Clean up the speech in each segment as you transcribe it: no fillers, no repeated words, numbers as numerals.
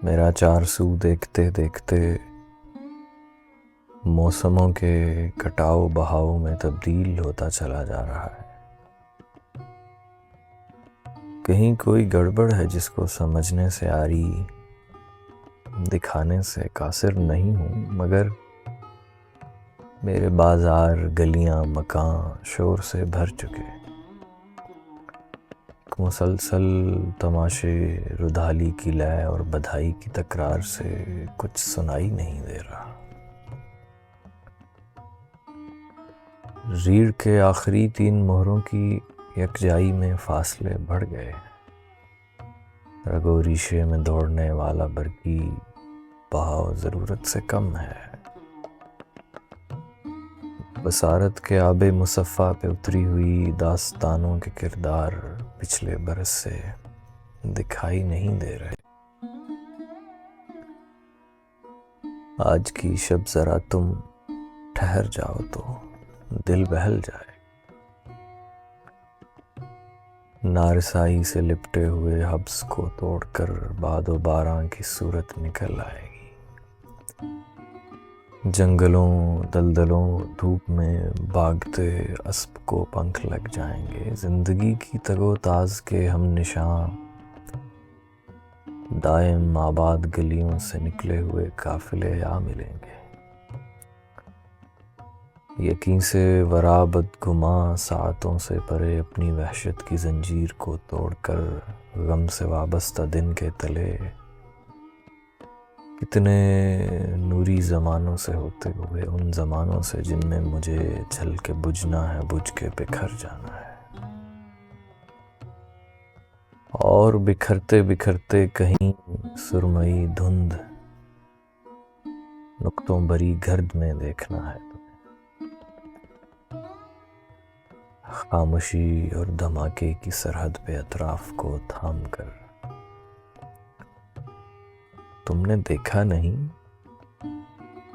میرا چار سو دیکھتے دیکھتے موسموں کے کٹاؤ بہاؤ میں تبدیل ہوتا چلا جا رہا ہے۔ کہیں کوئی گڑبڑ ہے جس کو سمجھنے سے آری، دکھانے سے قاصر نہیں ہوں، مگر میرے بازار، گلیاں، مکان شور سے بھر چکے، مسلسل تماشے، ردھالی کی لے اور بدھائی کی تکرار سے کچھ سنائی نہیں دے رہا۔ ریڑھ کے آخری 3 مہروں کی یکجائی میں فاصلے بڑھ گئے، رگو ریشے میں دوڑنے والا برقی بہاؤ ضرورت سے کم ہے۔ بصارت کے آب مصفا پہ اتری ہوئی داستانوں کے کردار پچھلے برس سے دکھائی نہیں دے رہے۔ آج کی شب ذرا تم ٹھہر جاؤ تو دل بہل جائے، نارسائی سے لپٹے ہوئے حبس کو توڑ کر باد و باراں کی صورت نکل آئے گی۔ جنگلوں، دلدلوں، دھوپ میں بھاگتے اسب کو پنکھ لگ جائیں گے، زندگی کی تگ و تاز کے ہم نشاں دائم آباد گلیوں سے نکلے ہوئے قافلے آ ملیں گے۔ یقین سے ورا بدگماں ساعتوں سے پرے اپنی وحشت کی زنجیر کو توڑ کر غم سے وابستہ دن کے تلے کتنے نوری زمانوں سے ہوتے ہوئے ان زمانوں سے جن میں مجھے جل کے بجھنا ہے، بجھ کے بکھر جانا ہے، اور بکھرتے بکھرتے کہیں سرمئی دھند نقطوں بری گرد میں دیکھنا ہے۔ خاموشی اور دھماکے کی سرحد پہ اطراف کو تھام کر تم نے دیکھا نہیں،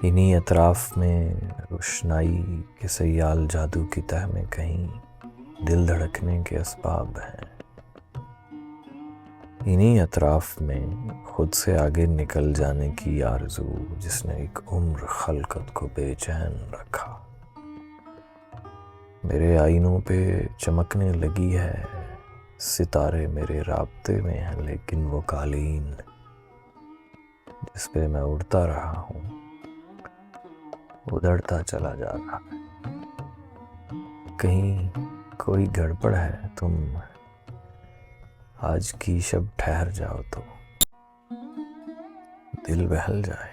انہی اطراف میں روشنائی کے سیال جادو کی تہ میں کہیں دل دھڑکنے کے اسباب ہیں، انہی اطراف میں خود سے آگے نکل جانے کی آرزو جس نے ایک عمر خلقت کو بے چین رکھا۔ میرے آئینوں پہ چمکنے لگی ہے، ستارے میرے رابطے میں ہیں، لیکن وہ قالین جس پہ میں اڑتا رہا ہوں ادھڑتا چلا جا رہا ہے۔ کہیں کوئی گڑبڑ ہے، تم آج کی شب ٹھہر جاؤ تو دل بہل جائے۔